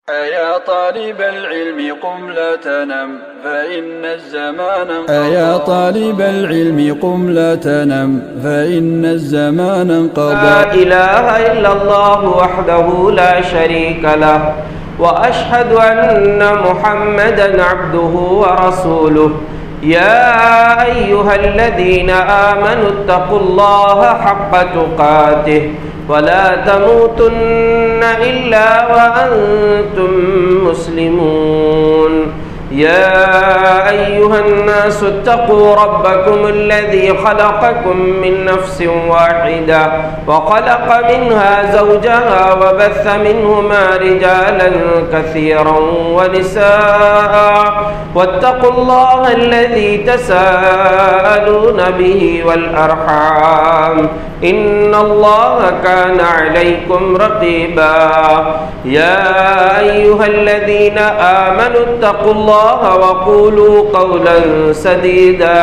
أيا طالب العلم قم لا تنم فإن الزمان انقضى. أيا طالب العلم قم لا تنم فإن الزمان انقضى. لا إله إلا الله وحده لا شريك له وأشهد أن محمدا عبده ورسوله. يا أيها الذين آمنوا اتقوا الله حق تقاته ولا تموتن إلا وأنتم مسلمون. يا أيها الناس اتقوا ربكم الذي خلقكم من نفس واحدة وخلق منها زوجها وبث منهما رجالا كثيرا ونساء واتقوا الله الذي تساءلون به والأرحام إن الله كان عليكم رقيبا. يا أيها الذين آمنوا اتقوا الله وقولوا قولا سديدا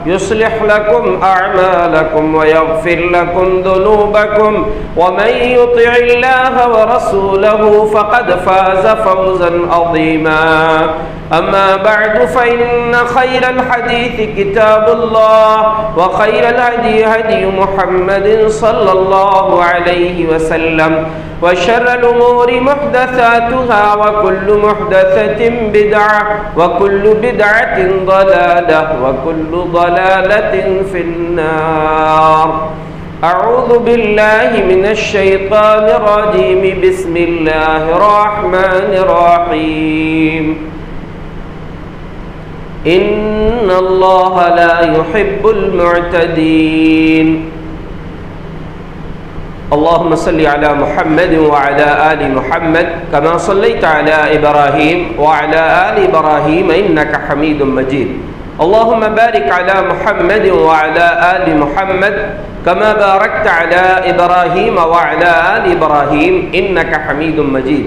يصلح لكم أعمالكم ويغفر لكم ذنوبكم ومن يطع الله ورسوله فقد فاز فوزا عظيما. أما بعد فإن خير الحديث كتاب الله وخير الهدي هدي محمد صلى الله عليه وسلم وشر الأمور محدثاتها وكل محدثة بدعة وكل بدعة ضلالة وكل ضلالة في النار. أعوذ بالله من الشيطان الرجيم. بسم الله الرحمن الرحيم. إن الله لا يحب المعتدين. اللهم صل على محمد وعلى آل محمد كما صليت على إبراهيم وعلى آل إبراهيم إنك حميد مجيد. اللهم بارك على محمد وعلى آل محمد كما باركت على إبراهيم وعلى آل إبراهيم إنك حميد مجيد.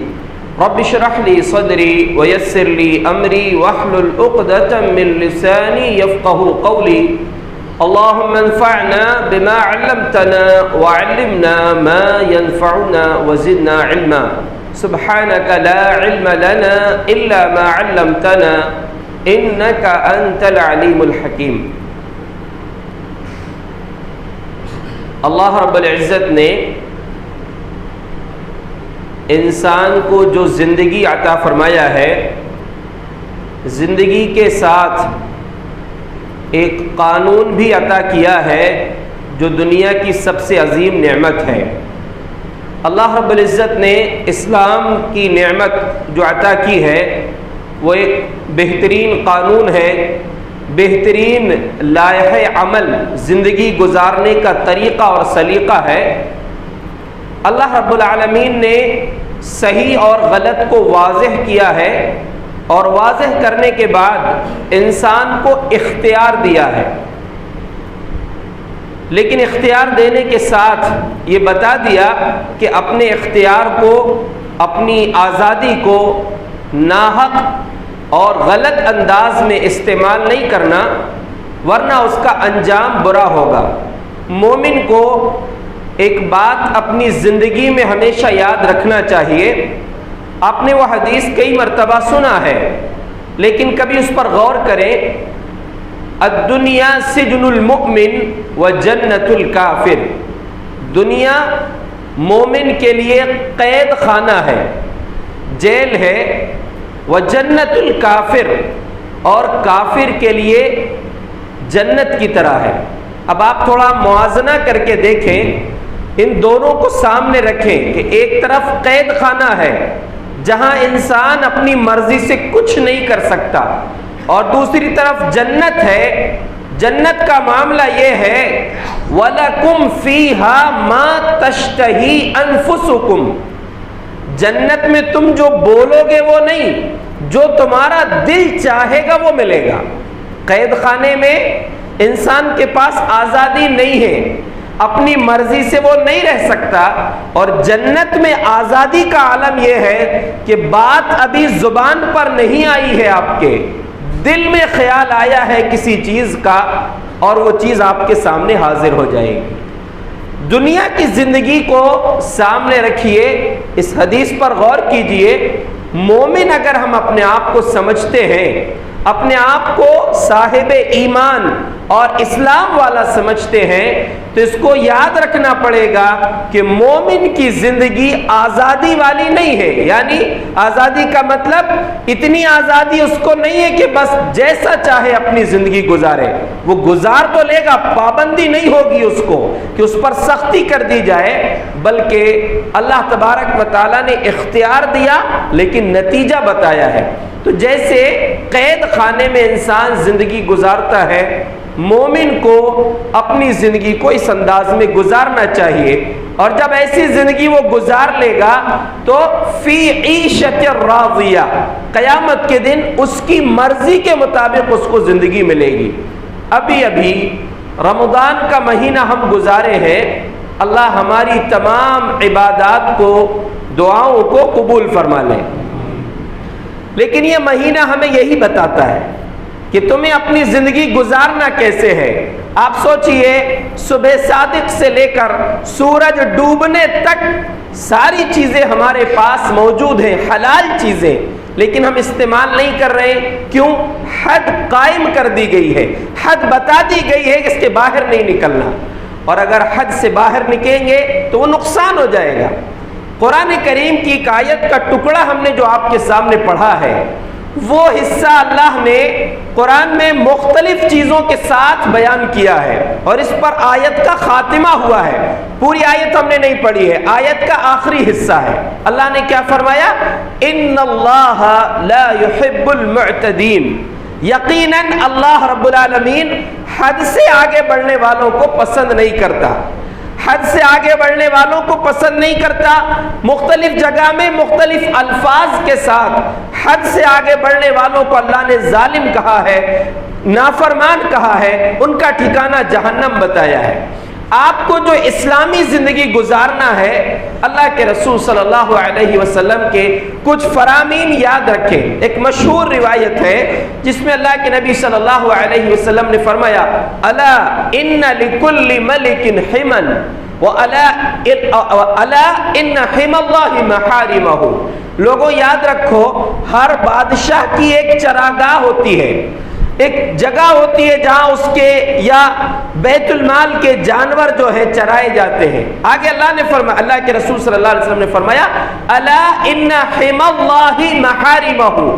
رب اشرح لي صدري ويسر لي أمري واحلل عقدة من لساني يفقه قولي. اللهم انفعنا بما علمتنا وعلمنا ما ينفعنا وزدنا علما. سبحانك لا علم لنا إلا ما علمتنا إنك أنت العليم الحكيم. اللہ رب العزت نے انسان کو جو زندگی عطا فرمایا ہے، زندگی کے ساتھ ایک قانون بھی عطا کیا ہے جو دنیا کی سب سے عظیم نعمت ہے۔ اللہ رب العزت نے اسلام کی نعمت جو عطا کی ہے وہ ایک بہترین قانون ہے، بہترین لائحہ عمل، زندگی گزارنے کا طریقہ اور سلیقہ ہے۔ اللہ رب العالمین نے صحیح اور غلط کو واضح کیا ہے اور واضح کرنے کے بعد انسان کو اختیار دیا ہے، لیکن اختیار دینے کے ساتھ یہ بتا دیا کہ اپنے اختیار کو، اپنی آزادی کو ناحق اور غلط انداز میں استعمال نہیں کرنا، ورنہ اس کا انجام برا ہوگا۔ مومن کو ایک بات اپنی زندگی میں ہمیشہ یاد رکھنا چاہیے۔ آپ نے وہ حدیث کئی مرتبہ سنا ہے، لیکن کبھی اس پر غور کریں۔ الدنیا سجن المؤمن و جنت الکافر، دنیا مومن کے لیے قید خانہ ہے، جیل ہے، و جنت الکافر، اور کافر کے لیے جنت کی طرح ہے۔ اب آپ تھوڑا موازنہ کر کے دیکھیں، ان دونوں کو سامنے رکھیں کہ ایک طرف قید خانہ ہے جہاں انسان اپنی مرضی سے کچھ نہیں کر سکتا، اور دوسری طرف جنت ہے۔ جنت کا معاملہ یہ ہے وَلَكُمْ فِيهَا مَا تَشْتَهِي أَنفُسُكُمْ، جنت میں تم جو بولو گے وہ نہیں، جو تمہارا دل چاہے گا وہ ملے گا۔ قید خانے میں انسان کے پاس آزادی نہیں ہے، اپنی مرضی سے وہ نہیں رہ سکتا، اور جنت میں آزادی کا عالم یہ ہے کہ بات ابھی زبان پر نہیں آئی ہے، آپ کے دل میں خیال آیا ہے کسی چیز کا، اور وہ چیز آپ کے سامنے حاضر ہو جائے گی۔ دنیا کی زندگی کو سامنے رکھیے، اس حدیث پر غور کیجئے مومن اگر ہم اپنے آپ کو سمجھتے ہیں، اپنے آپ کو صاحب ایمان اور اسلام والا سمجھتے ہیں، تو اس کو یاد رکھنا پڑے گا کہ مومن کی زندگی آزادی والی نہیں ہے. یعنی آزادی کا مطلب اتنی آزادی اس کو نہیں ہے کہ بس جیسا چاہے اپنی زندگی گزارے. وہ گزار تو لے گا، پابندی نہیں ہوگی اس کو کہ اس پر سختی کر دی جائے، بلکہ اللہ تبارک و تعالیٰ نے اختیار دیا لیکن نتیجہ بتایا ہے. تو جیسے قید خانے میں انسان زندگی گزارتا ہے، مومن کو اپنی زندگی کو اس انداز میں گزارنا چاہیے، اور جب ایسی زندگی وہ گزار لے گا تو فی عیشۃ راضیہ، قیامت کے دن اس کی مرضی کے مطابق اس کو زندگی ملے گی. ابھی ابھی رمضان کا مہینہ ہم گزارے ہیں، اللہ ہماری تمام عبادات کو، دعاؤں کو قبول فرما لے. لیکن یہ مہینہ ہمیں یہی بتاتا ہے کہ تمہیں اپنی زندگی گزارنا کیسے ہے. آپ سوچئے، صبح صادق سے لے کر سورج ڈوبنے تک ساری چیزیں ہمارے پاس موجود ہیں، حلال چیزیں، لیکن ہم استعمال نہیں کر رہے. کیوں؟ حد قائم کر دی گئی ہے، حد بتا دی گئی ہے کہ اس کے باہر نہیں نکلنا، اور اگر حد سے باہر نکلیں گے تو وہ نقصان ہو جائے گا. قرآن کریم کی ایک آیت کا ٹکڑا ہم نے جو آپ کے سامنے پڑھا ہے، وہ حصہ اللہ نے قرآن میں مختلف چیزوں کے ساتھ بیان کیا ہے، اور اس پر آیت کا خاتمہ ہوا ہے. پوری آیت ہم نے نہیں پڑھی ہے، آیت کا آخری حصہ ہے. اللہ نے کیا فرمایا؟ ان اللہ لا يحب المعتدین، یقیناً اللہ رب العالمین حد سے آگے بڑھنے والوں کو پسند نہیں کرتا. حد سے آگے بڑھنے والوں کو پسند نہیں کرتا. مختلف جگہ میں مختلف الفاظ کے ساتھ حد سے آگے بڑھنے والوں کو اللہ نے ظالم کہا ہے، نافرمان کہا ہے، ان کا ٹھکانہ جہنم بتایا ہے. آپ کو جو اسلامی زندگی گزارنا ہے، اللہ کے رسول صلی اللہ علیہ وسلم کے کچھ فرامین یاد رکھیں. ایک مشہور روایت ہے جس میں اللہ کے نبی صلی اللہ علیہ وسلم نے فرمایا، الا ان لکل ملک حما والا ان حم اللہ محارمہ. لوگوں یاد رکھو، ہر بادشاہ کی ایک چراگاہ ہوتی ہے، ایک جگہ ہوتی ہے جہاں اس کے یا بیت المال کے جانور جو ہے چرائے جاتے ہیں. آگے اللہ نے فرمایا، اللہ کے رسول صلی اللہ علیہ وسلم نے فرمایا، الا ان حم اللہ محارمہ.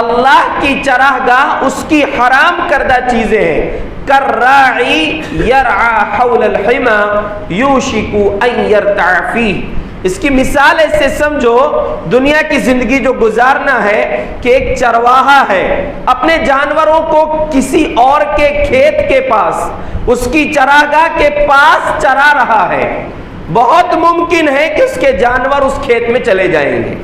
اللہ کی چراگاہ اس کی حرام کردہ چیزیں ہیں. کالراعی یرعی حول الحمى یوشک ان یرتع فیہ. اس کی مثال ایسے سمجھو، دنیا کی زندگی جو گزارنا ہے کہ ایک چرواہا ہے، اپنے جانوروں کو کسی اور کے کھیت کے پاس، اس کی چراگاہ کے پاس چرا رہا ہے. بہت ممکن ہے کہ اس کے جانور اس کھیت میں چلے جائیں گے.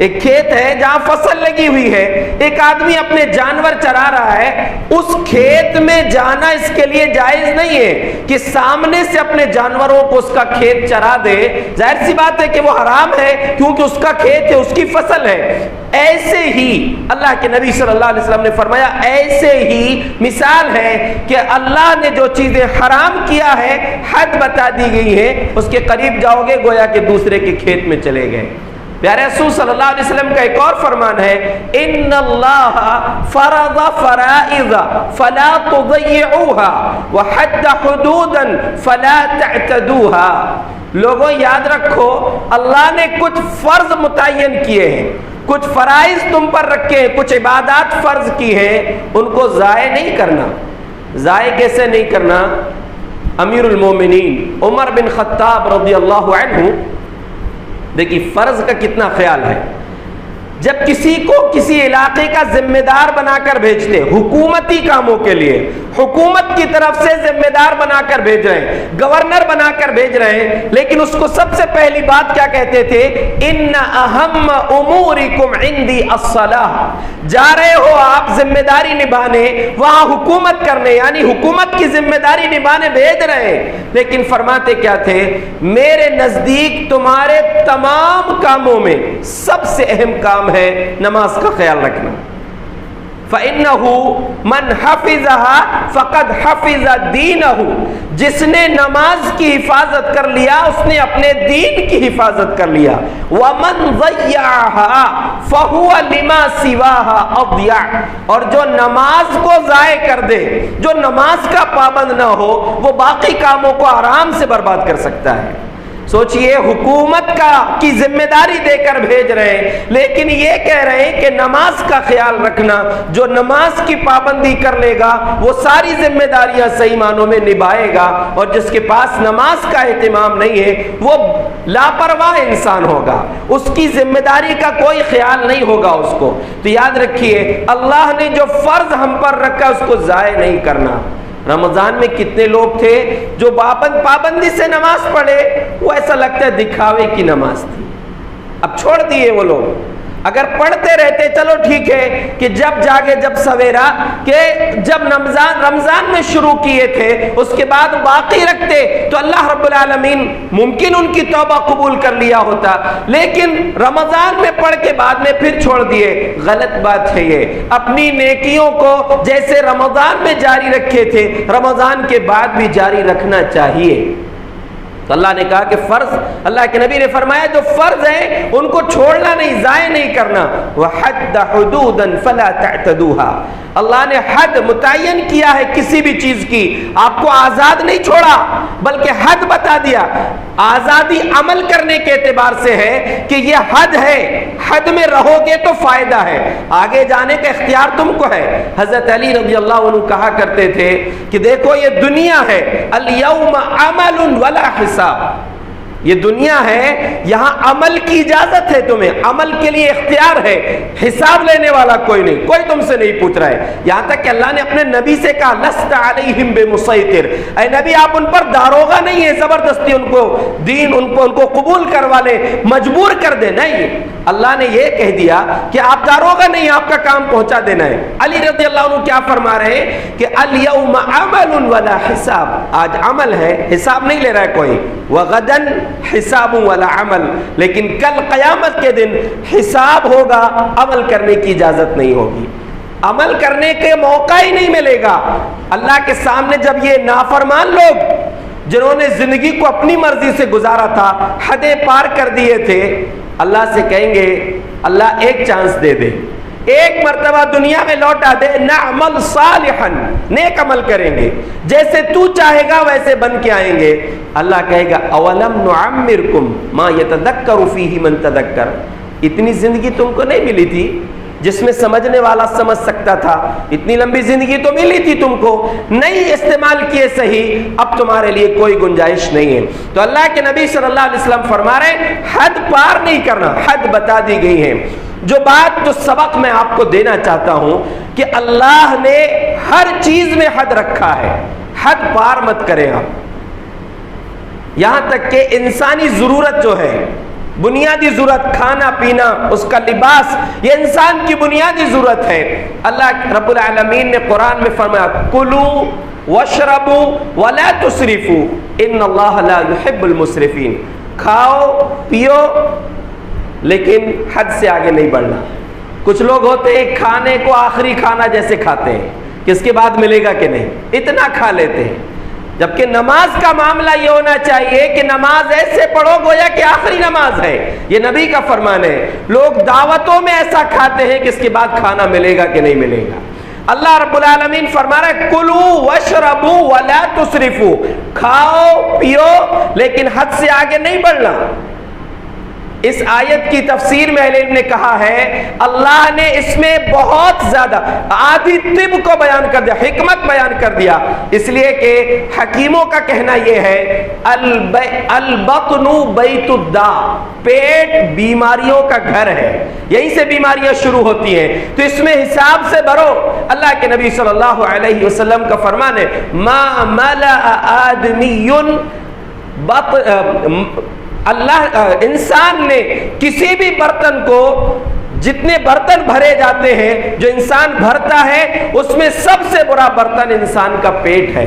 ایک کھیت ہے جہاں فصل لگی ہوئی ہے، ایک آدمی اپنے جانور چرا رہا ہے، اس کھیت میں جانا اس کے لیے جائز نہیں ہے کہ سامنے سے اپنے جانوروں کو اس کا کھیت چرا دے. ظاہر سی بات ہے کہ وہ حرام ہے کیونکہ اس کا کھیت ہے، اس کی فصل ہے. ایسے ہی اللہ کے نبی صلی اللہ علیہ وسلم نے فرمایا، ایسے ہی مثال ہے کہ اللہ نے جو چیزیں حرام کیا ہے، حد بتا دی گئی ہے، اس کے قریب جاؤ گے گویا کہ دوسرے کے کھیت میں چلے گئے. پیارے رسول صلی اللہ علیہ وسلم کا ایک اور فرمان ہے، ان اللہ فرض فرائض فلا تضيعوها وحد حدودا فلا تعتدوها. لوگوں یاد رکھو، اللہ نے کچھ فرض متعین کیے ہیں، کچھ فرائض تم پر رکھے ہیں، کچھ عبادات فرض کی ہیں، ان کو ضائع نہیں کرنا. ضائع کیسے نہیں کرنا؟ امیر المومنین عمر بن خطاب رضی اللہ عنہ، دیکھیے فرض کا کتنا خیال ہے. جب کسی کو کسی علاقے کا ذمہ دار بنا کر بھیجتے، حکومتی کاموں کے لیے حکومت کی طرف سے ذمہ دار بنا کر بھیج رہے ہیں، گورنر بنا کر بھیج رہے ہیں، لیکن اس کو سب سے پہلی بات کیا کہتے تھے؟ ان اہم امورکم عندی الصلاۃ. جا رہے ہو آپ ذمہ داری نبھانے، وہاں حکومت کرنے، یعنی حکومت کی ذمہ داری نبھانے بھیج رہے ہیں، لیکن فرماتے کیا تھے؟ میرے نزدیک تمہارے تمام کاموں میں سب سے اہم کام ہے نماز کا خیال رکھنا. فَإِنَّهُ مَنْ حَفِظَهَا فَقَدْ حَفِظَ دِينَهُ، جس نے نماز کی حفاظت کر لیا اس نے اپنے دین کی حفاظت کر لیا. وَمَنْ ضَيَّعَهَا فَهُوَ لِمَا سِوَاهَا أَضْيَعُ، اور جو نماز کو ضائع کر دے، جو نماز کا پابند نہ ہو، وہ باقی کاموں کو آرام سے برباد کر سکتا ہے. سوچئے حکومت کی ذمہ داری دے کر بھیج رہے ہیں، لیکن یہ کہہ رہے ہیں کہ نماز کا خیال رکھنا، جو نماز کی پابندی کر لے گا وہ ساری ذمہ داریاں صحیح معنوں میں نبھائے گا، اور جس کے پاس نماز کا اہتمام نہیں ہے وہ لاپرواہ انسان ہوگا، اس کی ذمہ داری کا کوئی خیال نہیں ہوگا اس کو. تو یاد رکھیے اللہ نے جو فرض ہم پر رکھا اس کو ضائع نہیں کرنا. رمضان میں کتنے لوگ تھے جو پابندی سے نماز پڑھے، وہ ایسا لگتا ہے دکھاوے کی نماز تھی، اب چھوڑ دیے وہ لوگ. اگر پڑھتے رہتے چلو ٹھیک ہے کہ جب جاگے جب سویرا، کہ جب رمضان میں شروع کیے تھے اس کے بعد باقی رکھتے تو اللہ رب العالمین ممکن ان کی توبہ قبول کر لیا ہوتا، لیکن رمضان میں پڑھ کے بعد میں پھر چھوڑ دیے. غلط بات ہے یہ. اپنی نیکیوں کو جیسے رمضان میں جاری رکھے تھے رمضان کے بعد بھی جاری رکھنا چاہیے. تو اللہ نے کہا کہ فرض، اللہ کے نبی نے فرمایا جو فرض ہیں ان کو چھوڑنا نہیں، ضائع نہیں کرنا. وَحَدَّ حُدُودًا فَلَا تَعْتَدُوهَا، اللہ نے حد متعین کیا ہے کسی بھی چیز کی، آپ کو آزاد نہیں چھوڑا بلکہ حد بتا دیا. آزادی عمل کرنے کے اعتبار سے ہے کہ یہ حد ہے، حد میں رہو گے تو فائدہ ہے، آگے جانے کا اختیار تم کو ہے. حضرت علی رضی اللہ عنہ کہا کرتے تھے کہ دیکھو یہ دنیا ہے، اليوم عمل ولا حساب، یہ دنیا ہے یہاں عمل کی اجازت ہے، تمہیں عمل کے لیے اختیار ہے، حساب لینے والا کوئی نہیں، کوئی تم سے نہیں پوچھ رہا ہے. یہاں تک کہ اللہ نے اپنے نبی سے کہا لست علیہم بمسیطر، اے نبی آپ ان پر داروغہ نہیں ہے زبردستی ان کو دین ان کو قبول کروا لے، مجبور کر دے، نہیں. اللہ نے یہ کہہ دیا کہ آپ داروغہ نہیں، آپ کا کام پہنچا دینا ہے. علی رضی اللہ عنہ کیا فرما رہے ہیں کہ الیوم عمل ولا حساب، آج عمل ہے حساب نہیں لے رہا ہے کوئی. وغدن حساب ولا عمل، لیکن کل قیامت کے دن حساب ہوگا، عمل کرنے کی اجازت نہیں ہوگی، عمل کرنے کے موقع ہی نہیں ملے گا. اللہ کے سامنے جب یہ نافرمان لوگ جنہوں نے زندگی کو اپنی مرضی سے گزارا تھا، حدیں پار کر دیے تھے، اللہ سے کہیں گے اللہ ایک چانس دے دے، ایک مرتبہ دنیا میں لوٹا دے، نعمل صالحا، نیک عمل کریں گے، جیسے تو چاہے گا ویسے بن کے آئیں گے. اللہ کہے گا اولم نعمرکم ما یتذکر فیہ من تذکر، اتنی زندگی تم کو نہیں ملی تھی جس میں سمجھنے والا سمجھ سکتا تھا، اتنی لمبی زندگی تو ملی تھی تم کو، نہیں استعمال کیے صحیح، اب تمہارے لیے کوئی گنجائش نہیں ہے. تو اللہ کے نبی صلی اللہ علیہ وسلم فرما رہے ہیں حد پار نہیں کرنا، حد بتا دی گئی ہے. جو سبق میں آپ کو دینا چاہتا ہوں کہ اللہ نے ہر چیز میں حد رکھا ہے، حد پار مت کریں آپ. یہاں تک کہ انسانی ضرورت جو ہے، بنیادی ضرورت، کھانا پینا، اس کا لباس، یہ انسان کی بنیادی ضرورت ہے. اللہ رب العالمین نے قرآن میں فرمایا کلوا واشربوا ولا تسرفوا ان اللہ لا يحب المسرفین، کھاؤ پیو لیکن حد سے آگے نہیں بڑھنا. کچھ لوگ ہوتے ہیں کھانے کو آخری کھانا جیسے کھاتے ہیں کہ اس کے بعد ملے گا کہ نہیں، اتنا کھا لیتے ہیں. جبکہ نماز کا معاملہ یہ ہونا چاہیے کہ نماز ایسے پڑھو گویا کہ آخری نماز ہے، یہ نبی کا فرمان ہے. لوگ دعوتوں میں ایسا کھاتے ہیں کہ اس کے بعد کھانا ملے گا کہ نہیں ملے گا. اللہ رب العالمین فرما رہا ہے کلوا واشربوا ولا تسرفوا، کھاؤ پیو لیکن حد سے آگے نہیں بڑھنا. اس آیت کی تفسیر میں اہل علم نے کہا ہے اللہ نے اس میں بہت زیادہ آدھی طب کو بیان کر دیا، حکمت بیان کر دیا، اس لیے کہ حکیموں کا کہنا یہ ہے البطن بیت الداء، پیٹ بیماریوں کا گھر ہے، یہیں سے بیماریاں شروع ہوتی ہیں، تو اس میں حساب سے بھرو. اللہ کے نبی صلی اللہ علیہ وسلم کا فرمان ہے ما ملأ آدمی اللہ انسان نے کسی بھی برتن کو، جتنے برتن بھرے جاتے ہیں جو انسان بھرتا ہے اس میں سب سے بڑا برتن انسان کا پیٹ ہے.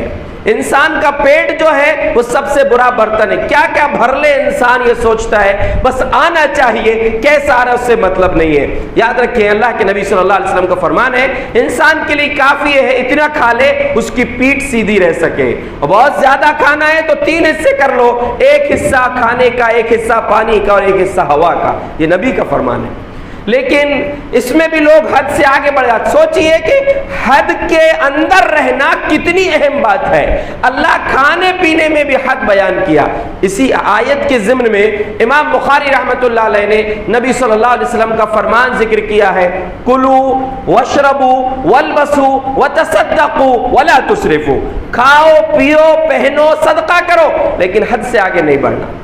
انسان کا پیٹ جو ہے وہ سب سے برا برتن ہے، کیا کیا بھر لے انسان یہ سوچتا ہے، بس آنا چاہیے، کیسا آ رہا اس سے مطلب نہیں ہے۔ یاد رکھیں اللہ کے نبی صلی اللہ علیہ وسلم کا فرمان ہے انسان کے لیے کافی ہے اتنا کھا لے اس کی پیٹ سیدھی رہ سکے، اور بہت زیادہ کھانا ہے تو 3 حصے کر لو، ایک حصہ کھانے کا، ایک حصہ پانی کا اور ایک حصہ ہوا کا، یہ نبی کا فرمان ہے۔ لیکن اس میں بھی لوگ حد سے آگے بڑھ جاتے۔ سوچئے کہ حد کے اندر رہنا کتنی اہم بات ہے، اللہ کھانے پینے میں بھی حد بیان کیا۔ اسی آیت کے ضمن میں امام بخاری رحمۃ اللہ علیہ نے نبی صلی اللہ علیہ وسلم کا فرمان ذکر کیا ہے، کلو واشربو والبسو وتصدقو ولا تسرفو، کھاؤ پیو پہنو صدقہ کرو لیکن حد سے آگے نہیں بڑھنا۔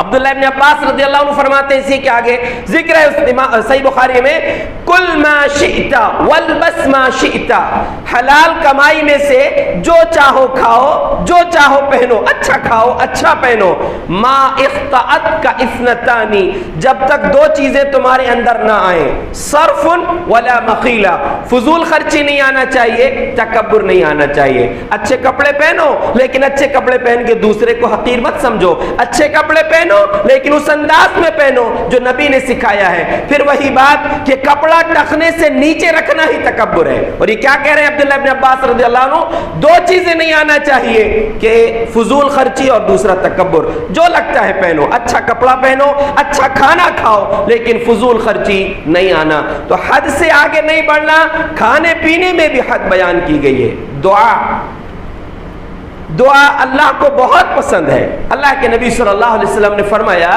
عبداللہ ابن عباس رضی اللہ عنہ فرماتے ہیں اسی کے آگے ذکر ہے صحیح بخاری میں، کل ما شئت والبس ما شئت، حلال کمائی میں سے جو چاہو کھاؤ جو چاہو پہنو، اچھا کھاؤ اچھا پہنو، ما اخطأت کا اثنتانی، جب تک 2 چیزیں تمہارے اندر نہ آئیں، صرف ولا مخیلہ، فضول خرچی نہیں آنا چاہیے، تکبر نہیں آنا چاہیے۔ اچھے کپڑے پہنو لیکن اچھے کپڑے پہن کے دوسرے کو حقیر مت سمجھو، اچھے کپڑے پہنو لیکن اس انداز میں پہنو جو نبی نے سکھایا ہے۔ پھر وہی بات کہ کپڑا ٹخنے سے نیچے رکھنا ہی تکبر ہے، اور یہ کیا کہہ رہے ہیں عبداللہ ابن عباس رضی اللہ عنہ، 2 چیزیں نہیں آنا چاہیے کہ فضول خرچی اور دوسرا تکبر، جو لگتا ہے پہنو، اچھا کپڑا پہنو اچھا کھانا کھاؤ لیکن فضول خرچی نہیں آنا۔ تو حد سے آگے نہیں بڑھنا، کھانے پینے میں بھی حد بیان کی گئی ہے۔ دعا اللہ کو بہت پسند ہے۔ اللہ کے نبی صلی اللہ علیہ وسلم نے فرمایا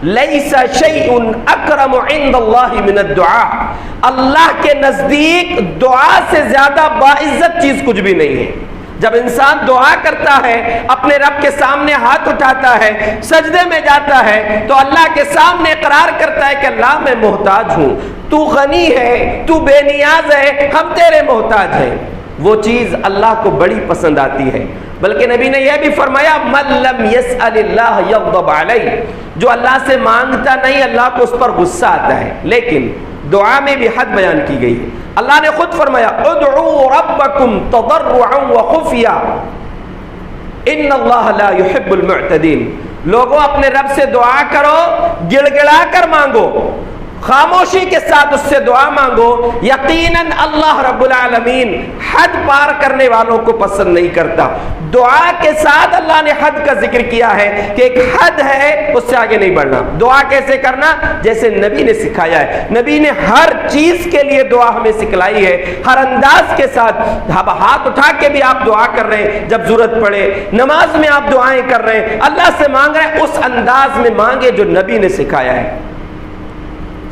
لیس شیء اکرم عند اللہ من الدعاء، اللہ کے نزدیک دعا سے زیادہ باعزت چیز کچھ بھی نہیں ہے۔ جب انسان دعا کرتا ہے، اپنے رب کے سامنے ہاتھ اٹھاتا ہے، سجدے میں جاتا ہے تو اللہ کے سامنے اقرار کرتا ہے کہ اللہ میں محتاج ہوں، تو غنی ہے، تو بے نیاز ہے، ہم تیرے محتاج ہیں، وہ چیز اللہ کو بڑی پسند آتی ہے۔ بلکہ نبی نے یہ بھی فرمایا من لم یسأل اللہ یغضب علیہ، جو اللہ سے مانگتا نہیں اللہ کو اس پر غصہ آتا ہے۔ لیکن دعا میں بھی حد بیان کی گئی ہے۔ اللہ نے خود فرمایا ادعوا ربکم تضرعا وخفیا ان اللہ لا يحب المعتدین، لوگوں اپنے رب سے دعا کرو، گڑ گڑا کر مانگو، خاموشی کے ساتھ اس سے دعا مانگو، یقیناً اللہ رب العالمین حد پار کرنے والوں کو پسند نہیں کرتا۔ دعا کے ساتھ اللہ نے حد کا ذکر کیا ہے کہ ایک حد ہے اس سے آگے نہیں بڑھنا۔ دعا کیسے کرنا؟ جیسے نبی نے سکھایا ہے، نبی نے ہر چیز کے لیے دعا ہمیں سکھلائی ہے، ہر انداز کے ساتھ۔ ہاتھ اٹھا کے بھی آپ دعا کر رہے ہیں جب ضرورت پڑے، نماز میں آپ دعائیں کر رہے ہیں، اللہ سے مانگ رہے ہیں، اس انداز میں مانگے جو نبی نے سکھایا ہے۔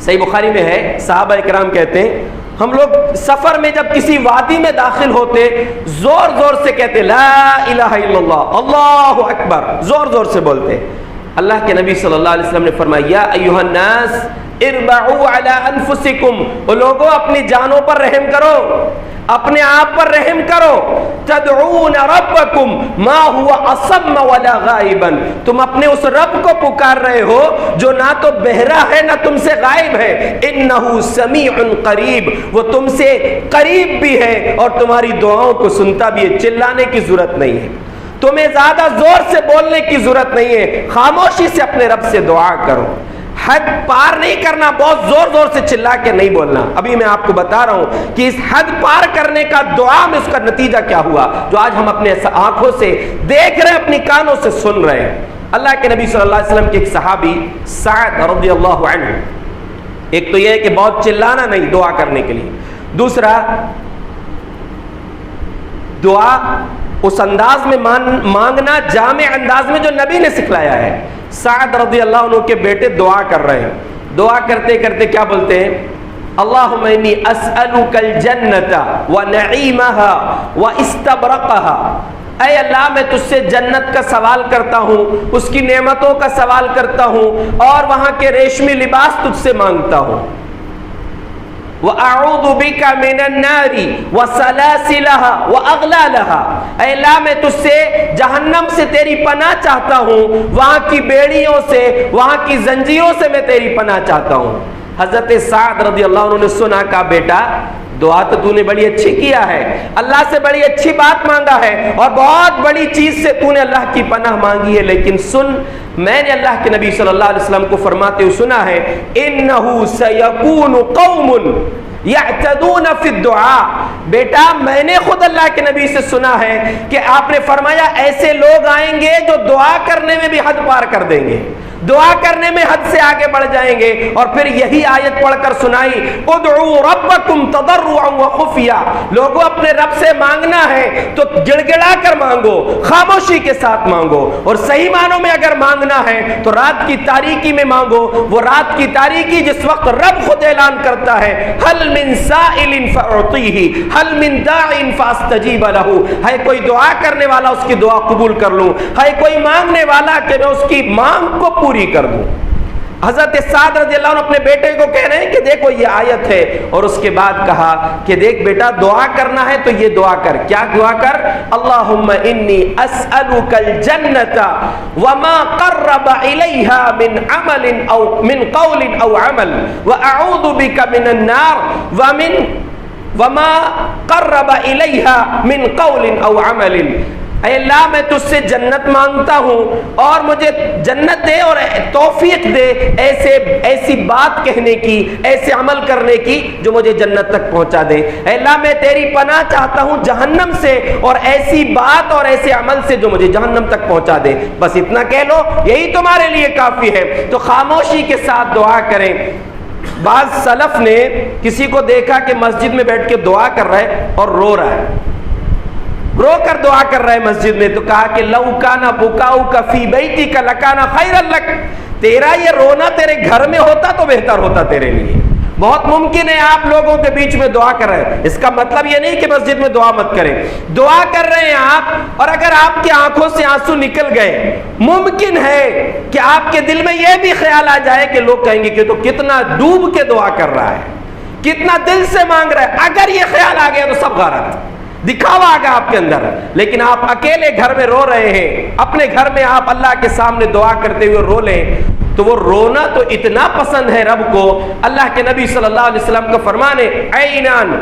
صحیح بخاری میں ہے، صحابہ اکرام کہتے ہیں ہم لوگ سفر میں جب کسی وادی میں داخل ہوتے زور زور سے کہتے لا الہ الا اللہ، اللہ اکبر، زور زور سے بولتے۔ اللہ کے نبی صلی اللہ علیہ وسلم نے فرمایا یا ایھا الناس اربعوا علی انفسکم، وہ لوگوں اپنی جانوں پر رحم کرو، اپنے آپ پر رحم کرو۔ تدعون ربکم ما هو اصم ولا غائبا، تم اپنے اس رب کو پکار رہے ہو جو نہ تو بہرا ہے نہ تم سے غائب ہے، انہ سمیع قریب، وہ تم سے قریب بھی ہے اور تمہاری دعاؤں کو سنتا بھی ہے۔ چلانے کی ضرورت نہیں ہے، تمہیں زیادہ زور سے بولنے کی ضرورت نہیں ہے، خاموشی سے اپنے رب سے دعا کرو۔ حد پار نہیں کرنا، بہت زور زور سے چلا کے نہیں بولنا۔ ابھی میں آپ کو بتا رہا ہوں کہ اس حد پار کرنے کا دعا میں اس کا نتیجہ کیا ہوا جو آج ہم اپنے آنکھوں سے دیکھ رہے ہیں، اپنی کانوں سے سن رہے ہیں۔ اللہ کے نبی صلی اللہ علیہ وسلم کے ایک صحابی سعد رضی اللہ عنہ، ایک تو یہ ہے کہ بہت چلانا نہیں دعا کرنے کے لیے، دوسرا دعا اس انداز میں مانگنا جامع انداز میں جو نبی نے سکھلایا ہے۔ سعد رضی اللہ عنہ کے بیٹے دعا کر رہے ہیں، دعا کرتے کرتے کیا بولتے ہیں؟ اللہم انی اسألک الجنت ونعیمہا واستبرقہا، اے اللہ میں تجھ سے جنت کا سوال کرتا ہوں، اس کی نعمتوں کا سوال کرتا ہوں اور وہاں کے ریشمی لباس تجھ سے مانگتا ہوں۔ وَأَعُوذُ بِكَ مِنَ النَّارِ وَسَلَاسِلَهَا وَأَغْلَالَهَا، اے اللہ میں تجھ سے جہنم سے تیری پناہ چاہتا ہوں، وہاں کی بیڑیوں سے، وہاں کی زنجیروں سے میں تیری پناہ چاہتا ہوں۔ حضرت سعد رضی اللہ عنہ نے سنا کہ بیٹا دعا تو تو نے بڑی اچھی کیا ہے، اللہ سے بڑی اچھی بات مانگا ہے اور بہت بڑی چیز سے تو نے اللہ کی پناہ مانگی ہے، لیکن سن، میں نے اللہ کے نبی صلی اللہ علیہ وسلم کو فرماتے ہوئے سنا ہے اِنَّهُ سَيَكُونُ قَوْمٌ یعتدون فی الدعاء، بیٹا میں نے خود اللہ کے نبی سے سنا ہے کہ آپ نے فرمایا ایسے لوگ آئیں گے جو دعا کرنے میں بھی حد پار کر دیں گے، دعا کرنے میں حد سے آگے بڑھ جائیں گے، اور پھر یہی آیت پڑھ کر سنائی ادعوا ربکم تضرعا وخفیا، لوگوں اپنے رب سے مانگنا ہے تو گڑ گڑا کر مانگو، خاموشی کے ساتھ مانگو، اور صحیح معنوں میں اگر مانگنا ہے تو رات کی تاریکی میں مانگو، وہ رات کی تاریکی جس وقت رب خود اعلان کرتا ہے حل من سائل فاعطیہ حل من داع فاستجیب لہ، ہے کوئی دعا کرنے والا اس کی دعا قبول کر لوں، ہے کوئی مانگنے والا کہ میں اس کی مانگ کو پوری کر دوں۔ حضرت سعد رضی اللہ عنہ اپنے بیٹے کو کہہ رہے ہیں کہ دیکھو یہ آیت ہے، اور اس کے بعد کہا کہ دیکھ بیٹا دعا کرنا ہے تو یہ دعا کر، کیا دعا کر؟ اللہم انی اسألک الجنت وما قرب الیہا من عمل او من قول او عمل واعوذ بک من النار وما قرب الیہا من قول او عمل، اے اللہ میں تجھ سے جنت مانگتا ہوں اور مجھے جنت دے اور توفیق دے ایسی بات کہنے کی، ایسے عمل کرنے کی جو مجھے جنت تک پہنچا دے، اے اللہ میں تیری پناہ چاہتا ہوں جہنم سے اور ایسی بات اور ایسے عمل سے جو مجھے جہنم تک پہنچا دے، بس اتنا کہہ لو یہی تمہارے لیے کافی ہے۔ تو خاموشی کے ساتھ دعا کریں۔ بعض سلف نے کسی کو دیکھا کہ مسجد میں بیٹھ کے دعا کر رہا ہے اور رو رہا ہے، رو کر دعا کر رہے مسجد میں، تو کہا کہ لو کان بکاؤک فی بیتک لکان خیرا لک، تیرا یہ رونا تیرے گھر میں ہوتا تو بہتر ہوتا تیرے لیے۔ بہت ممکن ہے آپ لوگوں کے بیچ میں دعا کر رہے ہیں، اس کا مطلب یہ نہیں کہ مسجد میں دعا مت کریں، دعا کر رہے ہیں آپ، اور اگر آپ کی آنکھوں سے آنسو نکل گئے، ممکن ہے کہ آپ کے دل میں یہ بھی خیال آ جائے کہ لوگ کہیں گے کہ تو کتنا ڈوب کے دعا کر رہا ہے، کتنا دل سے مانگ رہا ہے۔ اگر یہ خیال آ گیا تو سب غلط، دکھاوا آ گیا آپ کے اندر، لیکن آپ اکیلے گھر میں رو رہے ہیں، اپنے گھر میں آپ اللہ کے سامنے دعا کرتے ہوئے رو لیں، تو وہ رونا تو اتنا پسند ہے رب کو۔ اللہ کے نبی صلی اللہ علیہ وسلم کا فرمان ہے عینان،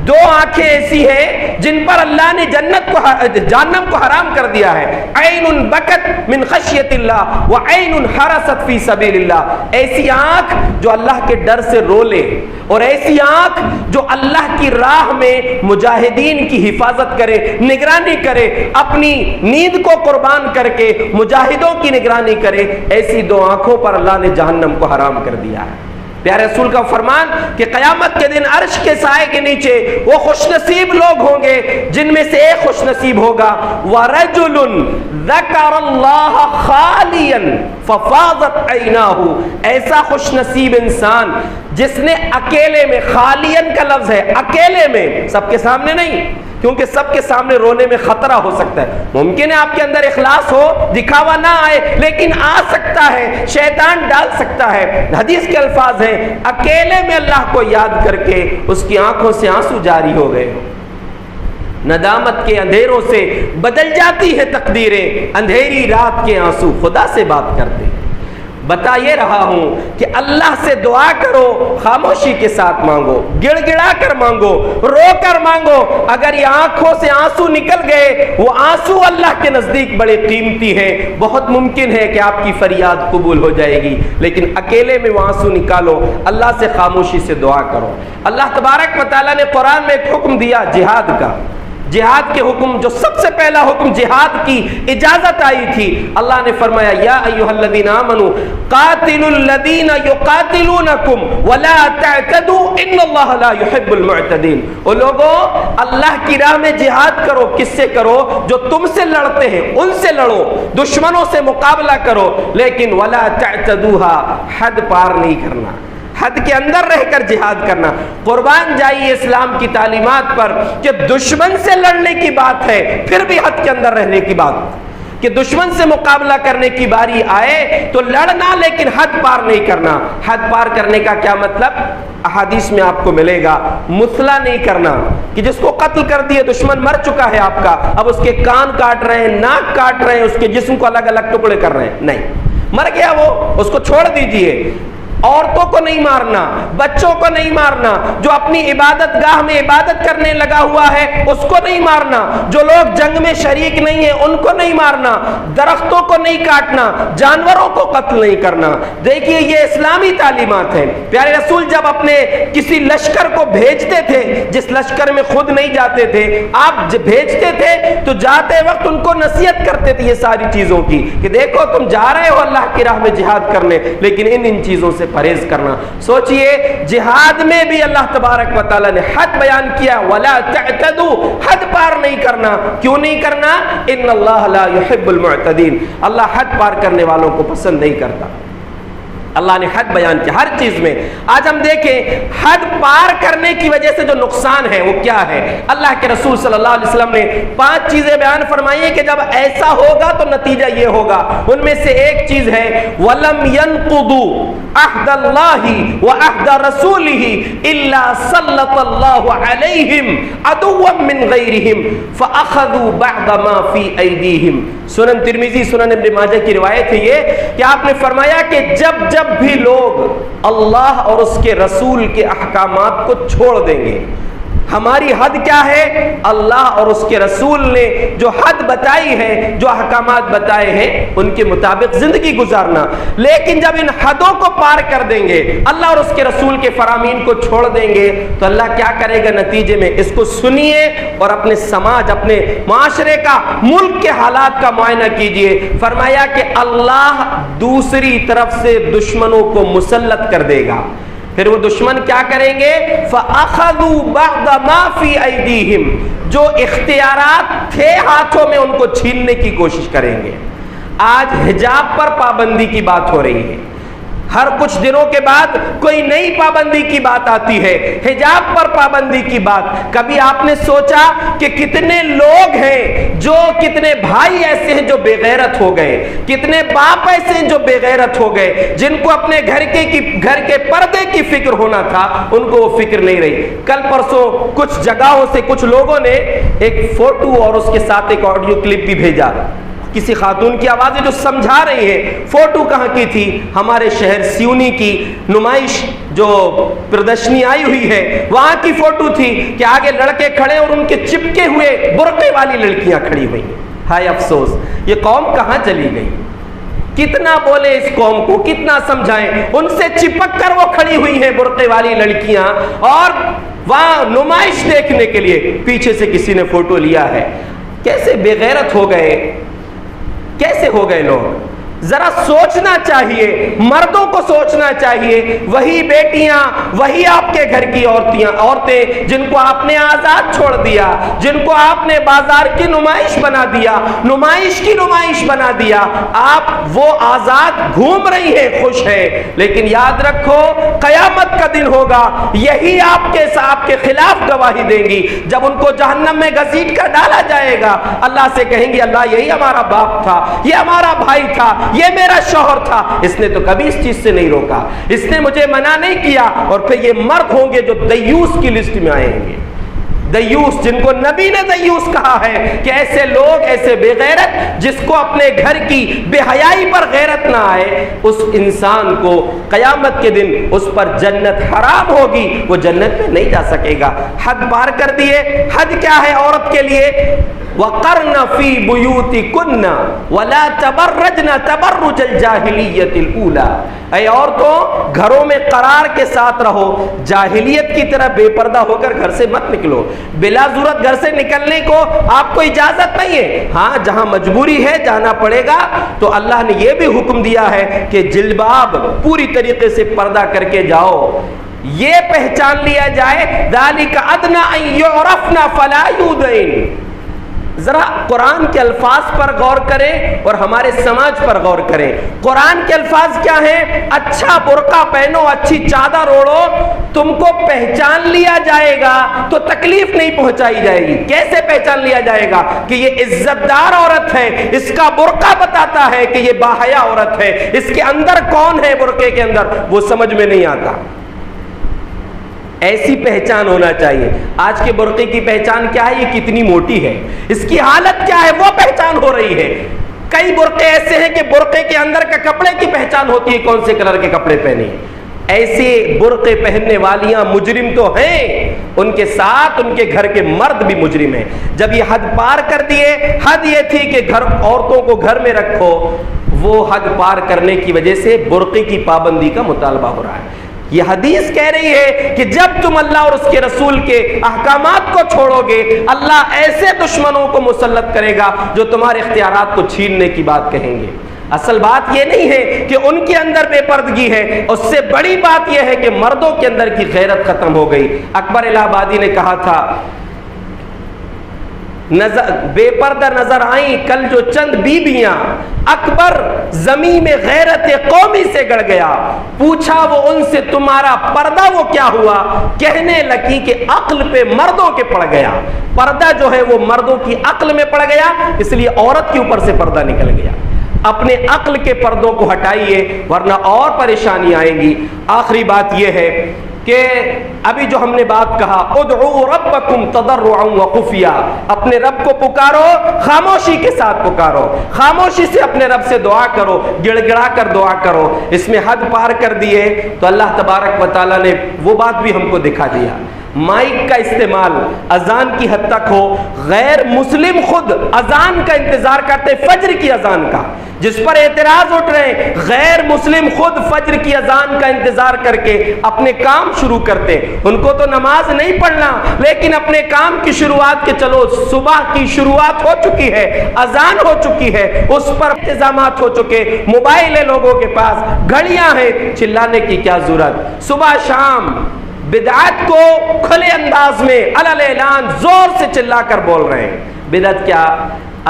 دو آنکھیں ایسی ہیں جن پر اللہ نے جہنم کو حرام کر دیا ہے، عین بکت من خشیت اللہ وعین حرست فی سبیل اللہ، ایسی آنکھ جو اللہ کے ڈر سے رو لے، اور ایسی آنکھ جو اللہ کی راہ میں مجاہدین کی حفاظت کرے، نگرانی کرے، اپنی نیند کو قربان کر کے مجاہدوں کی نگرانی کرے، ایسی دو آنکھوں پر اللہ نے جہنم کو حرام کر دیا ہے۔ پیارے رسول کا فرمان کہ قیامت کے دن عرش کے سائے کے نیچے وہ خوش نصیب لوگ ہوں گے جن میں سے ایک خوش نصیب ہوگا وَرَجُلٌ ذَكَرَ اللَّهَ خَالِيًا فَفَاضَتْ عَيْنَاهُ، ایسا خوش نصیب انسان جس نے اکیلے میں، خالین کا لفظ ہے اکیلے میں، سب کے سامنے نہیں، کیونکہ سب کے سامنے رونے میں خطرہ ہو سکتا ہے، ممکن ہے آپ کے اندر اخلاص ہو، دکھاوا نہ آئے، لیکن آ سکتا ہے، شیطان ڈال سکتا ہے۔ حدیث کے الفاظ ہیں اکیلے میں اللہ کو یاد کر کے اس کی آنکھوں سے آنسو جاری ہو گئے، ندامت کے اندھیروں سے بدل جاتی ہے تقدیریں، اندھیری رات کے آنسو خدا سے بات کرتے ہیں۔ بتا یہ رہا ہوں کہ اللہ سے دعا کرو، خاموشی کے ساتھ مانگو، گڑ گڑا کر مانگو، رو کر مانگو، اگر یہ آنکھوں سے آنسو نکل گئے، وہ آنسو اللہ کے نزدیک بڑے قیمتی ہیں، بہت ممکن ہے کہ آپ کی فریاد قبول ہو جائے گی، لیکن اکیلے میں وہ آنسو نکالو، اللہ سے خاموشی سے دعا کرو۔ اللہ تبارک و تعالیٰ نے قرآن میں ایک حکم دیا جہاد کا، جہاد کے حکم، جو سب سے پہلا حکم جہاد کی اجازت آئی تھی، اللہ نے فرمایا یا ایھا الذین آمنوا قاتلوا الذین یقاتلونکم ولا تعتدوا ان اللہ لا یحب المعتدین، او لوگوں اللہ کی راہ میں جہاد کرو، کس سے کرو؟ جو تم سے لڑتے ہیں ان سے لڑو، دشمنوں سے مقابلہ کرو، لیکن ولا تعتدوها، حد پار نہیں کرنا، حد کے اندر رہ کر جہاد کرنا۔ قربان جائیے اسلام کی تعلیمات پر کہ دشمن سے لڑنے کی بات ہے، پھر بھی حد کے اندر رہنے کی بات، کہ دشمن سے مقابلہ کرنے کی باری آئے تو لڑنا، لیکن حد پار نہیں کرنا۔ حد پار کرنے کا کیا مطلب؟ احادیث میں آپ کو ملے گا، مثلا نہیں کرنا، کہ جس کو قتل کر دیے، دشمن مر چکا ہے آپ کا، اب اس کے کان کاٹ رہے ہیں، ناک کاٹ رہے ہیں، اس کے جسم کو الگ الگ ٹکڑے کر رہے ہیں، نہیں، مر گیا وہ، اس کو چھوڑ دیجئے۔ عورتوں کو نہیں مارنا، بچوں کو نہیں مارنا، جو اپنی عبادت گاہ میں عبادت کرنے لگا ہوا ہے اس کو نہیں مارنا، جو لوگ جنگ میں شریک نہیں ہیں ان کو نہیں مارنا، درختوں کو نہیں کاٹنا، جانوروں کو قتل نہیں کرنا۔ دیکھیے یہ اسلامی تعلیمات ہیں۔ پیارے رسول جب اپنے کسی لشکر کو بھیجتے تھے، جس لشکر میں خود نہیں جاتے تھے، آپ بھیجتے تھے تو جاتے وقت ان کو نصیحت کرتے تھے یہ ساری چیزوں کی کہ دیکھو تم جا رہے ہو اللہ کی راہ میں جہاد کرنے، لیکن ان چیزوں سے پرہیز کرنا۔ سوچئے جہاد میں بھی اللہ تبارک و تعالیٰ نے حد بیان کیا، وَلَا تَعْتَدُوا، حد پار نہیں کرنا۔ کیوں نہیں کرنا؟ ان اللہ لا يحب المعتدین، اللہ حد پار کرنے والوں کو پسند نہیں کرتا۔ اللہ نے حد بیان کیا ہر چیز میں۔ آج ہم دیکھیں حد پار کرنے کی وجہ سے جو نقصان ہے وہ کیا ہے۔ اللہ کے رسول صلی اللہ علیہ وسلم نے 5 چیزیں بیان فرمائی ہیں کہ جب ایسا ہوگا تو نتیجہ یہ ہوگا۔ ان میں سے ایک چیز ہے وَلَمْ يَنْقُضُوا عَهْدَ اللَّهِ وَعَهْدَ رَسُولِهِ إِلَّا سَلَّطَ اللَّهُ عَلَيْهِمْ عَدُوًّا مِّنْ غَيْرِهِمْ فَأَخَذُوا بَعْضَ مَا فِي أَيْدِيهِمْ۔ سنن ترمذی، سنن ابن ماجہ کی روایت ہے یہ کہ آپ نے فرمایا کہ جب بھی لوگ اللہ اور اس کے رسول کے احکامات کو چھوڑ دیں گے، ہماری حد کیا ہے؟ اللہ اور اس کے رسول نے جو حد بتائی ہے، جو احکامات بتائے ہیں ان کے مطابق زندگی گزارنا۔ لیکن جب ان حدوں کو پار کر دیں گے، اللہ اور اس کے رسول کے فرامین کو چھوڑ دیں گے، تو اللہ کیا کرے گا نتیجے میں؟ اس کو سنیے اور اپنے سماج، اپنے معاشرے کا، ملک کے حالات کا معائنہ کیجئے۔ فرمایا کہ اللہ دوسری طرف سے دشمنوں کو مسلط کر دے گا، پھر وہ دشمن کیا کریں گے؟ فَأَخَذُوا بَعْضَ مَا فِي أَيْدِيهِمْ، جو اختیارات تھے ہاتھوں میں ان کو چھیننے کی کوشش کریں گے۔ آج حجاب پر پابندی کی بات ہو رہی ہے، ہر کچھ دنوں کے بعد کوئی نئی پابندی کی بات آتی ہے، حجاب پر پابندی کی بات۔ کبھی آپ نے سوچا کہ کتنے لوگ ہیں جو، کتنے بھائی ایسے ہیں جو بے غیرت ہو گئے، کتنے باپ ایسے ہیں جو بے غیرت ہو گئے، جن کو اپنے گھر کے پردے کی فکر ہونا تھا ان کو وہ فکر نہیں رہی۔ کل پرسوں کچھ جگہوں سے کچھ لوگوں نے ایک فوٹو اور اس کے ساتھ ایک آڈیو کلپ بھی بھیجا، کسی خاتون کی آوازیں جو سمجھا رہی ہے۔ فوٹو کہاں کی تھی؟ ہمارے شہر سیونی کی نمائش جو پردرشنی آئی ہوئی ہے وہاں کی فوٹو تھی کہ آگے لڑکے کھڑے اور ان کے چپکے ہوئے برقعے والی لڑکیاں کھڑی ہوئی۔ ہائے افسوس، یہ قوم کہاں چلی گئی؟ کتنا بولے اس قوم کو، کتنا سمجھائیں، ان سے چپک کر وہ کھڑی ہوئی ہیں برقعے والی لڑکیاں، اور وہاں نمائش دیکھنے کے لیے پیچھے سے کسی نے فوٹو لیا ہے۔ کیسے بے غیرت ہو گئے، کیسے ہو گئے لوگ؟ ذرا سوچنا چاہیے، مردوں کو سوچنا چاہیے۔ وہی بیٹیاں، وہی آپ کے گھر کی عورتیں جن کو آپ نے آزاد چھوڑ دیا، جن کو آپ نے بازار کی نمائش بنا دیا، نمائش کی نمائش بنا دیا، آپ وہ آزاد گھوم رہی ہیں، خوش ہیں، لیکن یاد رکھو قیامت کا دن ہوگا، یہی آپ کے خلاف گواہی دیں گی۔ جب ان کو جہنم میں گھسیٹ کر ڈالا جائے گا، اللہ سے کہیں گے اللہ یہی ہمارا باپ تھا، یہ ہمارا بھائی تھا، یہ میرا شوہر تھا، اس نے تو کبھی اس چیز سے نہیں روکا، اس نے مجھے منع نہیں کیا۔ اور پھر یہ مرد ہوں گے جو دیوس کی لسٹ میں آئیں گے، دیوس، جن کو نبی نے دیوس کہا ہے کہ ایسے لوگ، ایسے بے غیرت جس کو اپنے گھر کی بے حیائی پر غیرت نہ آئے، اس انسان کو قیامت کے دن اس پر جنت حرام ہوگی، وہ جنت میں نہیں جا سکے گا۔ حد پار کر دیے۔ حد کیا ہے عورت کے لیے؟ وَقَرْنَ فِي بُيُوتِكُنَّ وَلَا تَبَرَّجْنَ تَبَرُّجَ الْجَاهِلِيَّةِ الْأُولَى، اے عورتوں گھروں میں قرار کے ساتھ رہو، جاہلیت کی طرح بے پردہ ہو کر گھر سے مت نکلو۔ بلا ضرورت گھر سے نکلنے کو آپ کو اجازت نہیں ہے، ہاں جہاں مجبوری ہے جانا پڑے گا، تو اللہ نے یہ بھی حکم دیا ہے کہ جلباب پوری طریقے سے پردہ کر کے جاؤ، یہ پہچان لیا جائے۔ ذَلِكَ أَدْنَىٰ أَن يُعْرَفْنَ فَلَا يُؤْذَيْنَ۔ ذرا قرآن کے الفاظ پر غور کریں اور ہمارے سماج پر غور کریں۔ قرآن کے الفاظ کیا ہیں؟ اچھا برقع پہنو، اچھی چادر اوڑھو، تم کو پہچان لیا جائے گا تو تکلیف نہیں پہنچائی جائے گی۔ کیسے پہچان لیا جائے گا کہ یہ عزت دار عورت ہے؟ اس کا برقع بتاتا ہے کہ یہ باحیا عورت ہے، اس کے اندر کون ہے برقعے کے اندر وہ سمجھ میں نہیں آتا۔ ایسی پہچان ہونا چاہیے۔ آج کے برقعے کی پہچان کیا ہے؟ یہ کتنی موٹی ہے، اس کی حالت کیا ہے، وہ پہچان ہو رہی ہے۔ کئی برقعے ایسے ہیں کہ برقعے کے اندر کا کپڑے کی پہچان ہوتی ہے، کون سے کلر کے کپڑے پہنے۔ ایسے برقع پہننے والیاں مجرم تو ہیں، ان کے ساتھ ان کے گھر کے مرد بھی مجرم ہیں۔ جب یہ حد پار کر دیے، حد یہ تھی کہ گھر عورتوں کو گھر میں رکھو، وہ حد پار کرنے کی وجہ سے برقع کی پابندی کا مطالبہ ہو رہا ہے۔ یہ حدیث کہہ رہی ہے کہ جب تم اللہ اور اس کے رسول کے احکامات کو چھوڑو گے، اللہ ایسے دشمنوں کو مسلط کرے گا جو تمہارے اختیارات کو چھیننے کی بات کہیں گے۔ اصل بات یہ نہیں ہے کہ ان کے اندر بے پردگی ہے، اس سے بڑی بات یہ ہے کہ مردوں کے اندر کی غیرت ختم ہو گئی۔ اکبر الہ آبادی نے کہا تھا، بے پردہ نظر آئیں کل جو چند بیویاں، اکبر زمین میں غیرت قومی سے گڑ گیا، پوچھا وہ ان سے تمہارا پردہ وہ کیا ہوا، کہنے لگی کہ عقل پہ مردوں کے پڑ گیا۔ پردہ جو ہے وہ مردوں کی عقل میں پڑ گیا، اس لیے عورت کے اوپر سے پردہ نکل گیا۔ اپنے عقل کے پردوں کو ہٹائیے ورنہ اور پریشانی آئیں گی۔ آخری بات یہ ہے کہ ابھی جو ہم نے بات کہا، ادعوا ربکم تضرعا وخفیا، اپنے رب کو پکارو، خاموشی کے ساتھ پکارو، خاموشی سے اپنے رب سے دعا کرو، گڑ گڑا کر دعا کرو۔ اس میں حد پار کر دیے تو اللہ تبارک و تعالیٰ نے وہ بات بھی ہم کو دکھا دیا۔ مائک کا استعمال اذان کی حد تک ہو، غیر مسلم خود اذان کا انتظار کرتے، فجر کی اذان کا، جس پر اعتراض اٹھ رہے ہیں، غیر مسلم خود فجر کی اذان کا انتظار کر کے اپنے کام شروع کرتے۔ ان کو تو نماز نہیں پڑھنا، لیکن اپنے کام کی شروعات کے چلو صبح کی شروعات ہو چکی ہے، اذان ہو چکی ہے، اس پر انتظامات ہو چکے، موبائل ہے لوگوں کے پاس، گھڑیاں ہیں، چلانے کی کیا ضرورت؟ صبح شام بدعت کو کھلے انداز میں علل اعلان زور سے چلا کر بول رہے ہیں۔ بدعت کیا؟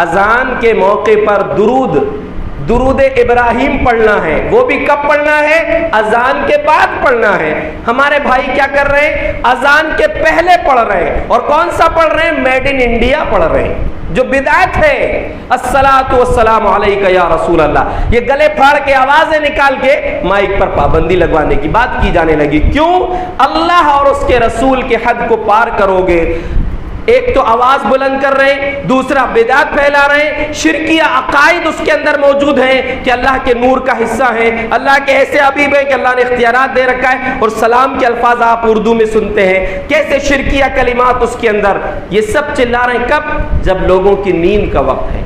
اذان کے موقع پر درود ابراہیم پڑھنا ہے، وہ بھی کب پڑھنا ہے؟ اذان کے بعد پڑھنا ہے۔ ہمارے بھائی کیا کر رہے ہیں؟ اذان کے پہلے پڑھ رہے ہیں، اور کون سا پڑھ رہے ہیں؟ میڈ ان انڈیا پڑھ رہے ہیں، جو بدعت ہے۔ الصلاۃ والسلام علیک یا رسول اللہ، یہ گلے پھاڑ کے آوازیں نکال کے مائک پر پابندی لگوانے کی بات کی جانے لگی۔ کیوں؟ اللہ اور اس کے رسول کے حد کو پار کرو گے۔ ایک تو آواز بلند کر رہے ہیں، دوسرا بدعت پھیلا رہے ہیں، شرکیہ عقائد اس کے اندر موجود ہیں کہ اللہ کے نور کا حصہ ہیں، اللہ کے ایسے حبیب ہیں کہ اللہ نے اختیارات دے رکھا ہے، اور سلام کے الفاظ آپ اردو میں سنتے ہیں، کیسے شرکیہ کلمات اس کے اندر، یہ سب چلا رہے ہیں۔ کب؟ جب لوگوں کی نیند کا وقت ہے،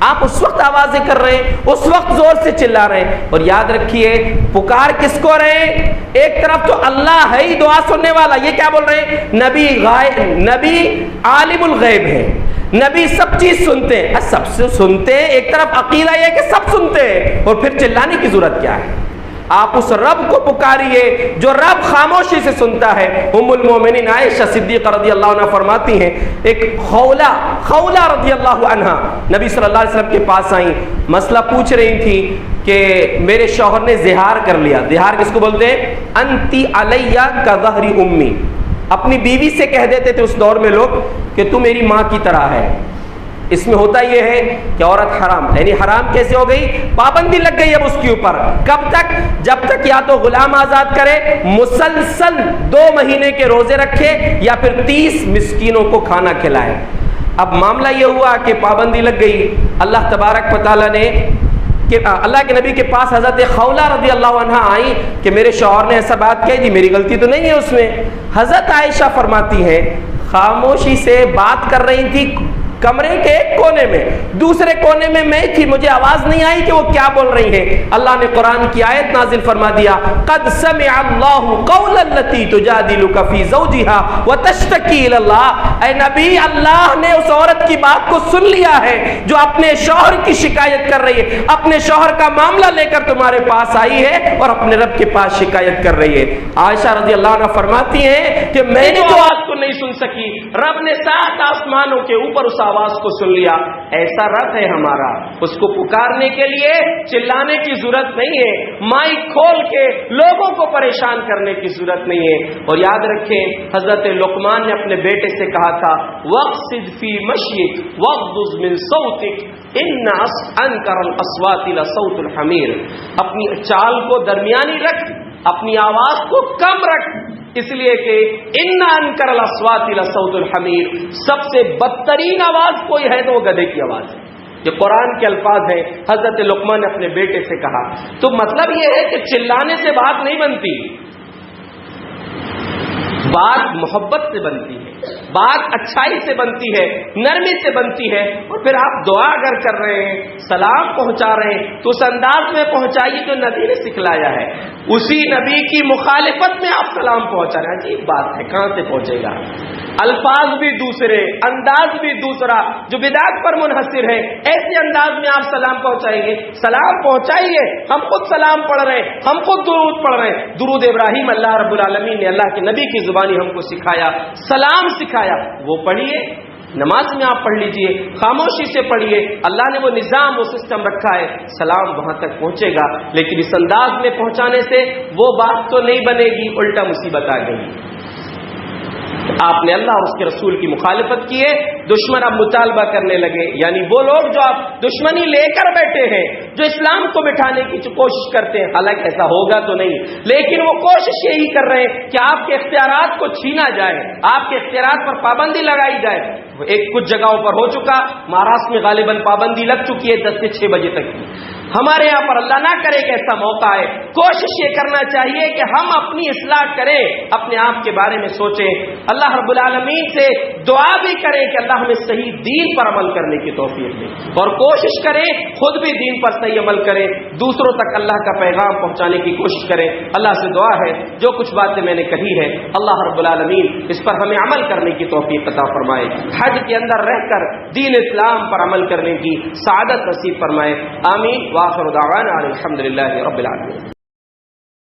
آپ اس وقت آوازیں کر رہے ہیں، اس وقت زور سے چلا رہے ہیں۔ اور یاد رکھیے، پکار کس کو رہے ہیں؟ ایک طرف تو اللہ ہے ہی دعا سننے والا، یہ کیا بول رہے ہیں؟ نبی عالم الغیب ہے، نبی سب چیز سنتے ہیں، سب سے سنتے ہیں۔ ایک طرف عقیدہ یہ کہ سب سنتے ہیں، اور پھر چلانے کی ضرورت کیا ہے؟ آپ اس رب کو پکاریے جو رب خاموشی سے سنتا ہے۔ ام المومنین عائشہ صدیقہ رضی اللہ عنہ فرماتی ہیں، ایک خولہ رضی اللہ عنہ نبی صلی اللہ علیہ وسلم کے پاس آئیں، مسئلہ پوچھ رہی تھی کہ میرے شوہر نے زہار کر لیا۔ زہار کس کو بولتے ہیں؟ انتی علیہ کظہر امی، اپنی بیوی سے کہہ دیتے تھے اس دور میں لوگ کہ تو میری ماں کی طرح ہے۔ اس میں ہوتا یہ ہے کہ عورت حرام، یعنی حرام کیسے ہو گئی؟ پابندی لگ گئی اب اس کے اوپر۔ کب تک؟ جب تک یا تو غلام آزاد کرے، مسلسل 2 مہینے کے روزے رکھے، یا پھر 30 مسکینوں کو کھانا کھلائے۔ اب معاملہ یہ ہوا کہ پابندی لگ گئی۔ اللہ تبارک و تعالیٰ نے کہ اللہ کے نبی کے پاس حضرت خولہ رضی اللہ عنہ آئیں کہ میرے شوہر نے ایسا بات کہی، جی میری غلطی تو نہیں ہے اس میں۔ حضرت عائشہ فرماتی ہیں، خاموشی سے بات کر رہی تھی کمرے کے ایک کونے میں، دوسرے کونے میں میں تھی، مجھے آواز نہیں آئی کہ وہ کیا بول رہی ہیں۔ اللہ نے قرآن کی آیت نازل فرما دیا، قد سمع اللہ قول التی تجادلک فی زوجہا وتشتکی الی اللہ۔ اے نبی، اللہ نے اس عورت کی بات کو سن لیا ہے جو اپنے شوہر کی شکایت کر رہی ہے، اپنے شوہر کا معاملہ لے کر تمہارے پاس آئی ہے اور اپنے رب کے پاس شکایت کر رہی ہے۔ عائشہ رضی اللہ عنہ فرماتی ہیں کہ میں نے تو آواز کو نہیں سن سکی، رب نے 7 آسمانوں کے اوپر اس آواز کو سن لیا۔ ایسا رب ہے ہمارا، اس کو پکارنے کے لیے چلانے کی ضرورت نہیں ہے، مائک کھول کے لوگوں کو پریشان کرنے کی ضرورت نہیں ہے۔ اور یاد رکھیں، حضرت لقمان نے اپنے بیٹے سے کہا تھا، وَاقْصِدْ فِي مَشْيِكَ وَاغْضُضْ مِنْ صَوْتِكَ إِنَّ أَنْكَرَ الْأَصْوَاتِ لَصَوْتُ الْحَمِيرِ۔ اپنی چال کو درمیانی رکھ، اپنی آواز کو کم رکھ، اس لیے کہ ان انکر الاصوات لصوت الحمیر، سب سے بدترین آواز کوئی ہے تو وہ گدھے کی آواز ہے۔ یہ قرآن کے الفاظ ہیں، حضرت لقمان نے اپنے بیٹے سے کہا۔ تو مطلب یہ ہے کہ چلانے سے بات نہیں بنتی، بات محبت سے بنتی ہے، بات اچھائی سے بنتی ہے، نرمی سے بنتی ہے، اور پھر آپ دعا اگر کر رہے ہیں، سلام پہنچا رہے ہیں تو اس انداز میں پہنچائیے جو نبی نے سکھلایا ہے۔ اسی نبی کی مخالفت میں آپ سلام پہنچا رہے ہیں، عجیب بات ہے، کہاں سے پہنچے گا؟ الفاظ بھی دوسرے، انداز بھی دوسرا، جو بدعت پر منحصر ہے، ایسے انداز میں آپ سلام پہنچائیں گے؟ سلام پہنچائیے، ہم خود سلام پڑھ رہے ہیں، ہم خود درود پڑھ رہے ہیں۔ درود ابراہیم اللہ رب العالمین نے اللہ کے نبی کی زبانی ہم کو سکھایا، سلام سکھایا، وہ پڑھیے۔ نماز میں آپ پڑھ لیجئے، خاموشی سے پڑھیے، اللہ نے وہ نظام وہ سسٹم رکھا ہے، سلام وہاں تک پہنچے گا۔ لیکن اس انداز میں پہنچانے سے وہ بات تو نہیں بنے گی، الٹا مصیبت آ گئی۔ آپ نے اللہ اور اس کے رسول کی مخالفت کی ہے، دشمن اب مطالبہ کرنے لگے، یعنی وہ لوگ جو آپ دشمنی لے کر بیٹھے ہیں، جو اسلام کو بٹھانے کی کوشش کرتے ہیں، حالانکہ ایسا ہوگا تو نہیں، لیکن وہ کوشش یہی کر رہے ہیں کہ آپ کے اختیارات کو چھینا جائے، آپ کے اختیارات پر پابندی لگائی جائے۔ ایک کچھ جگہوں پر ہو چکا، مہاراشٹر میں غالباً پابندی لگ چکی ہے 10 سے 6 بجے تک کی۔ ہمارے یہاں پر اللہ نہ کرے کہ ایسا موقع ہے، کوشش یہ کرنا چاہیے کہ ہم اپنی اصلاح کریں، اپنے آپ کے بارے میں سوچیں، اللہ رب العالمین سے دعا بھی کریں کہ اللہ ہمیں صحیح دین پر عمل کرنے کی توفیق دے، اور کوشش کریں خود بھی دین پر صحیح عمل کریں، دوسروں تک اللہ کا پیغام پہنچانے کی کوشش کریں۔ اللہ سے دعا ہے جو کچھ باتیں میں نے کہی ہے اللہ رب العالمین اس پر ہمیں عمل کرنے کی توفیق عطا فرمائے، حج کے اندر رہ کر دین اسلام پر عمل کرنے کی سعادت نصیب فرمائے، آمین۔ وآخر دعوانا الحمدللہ رب العالمین۔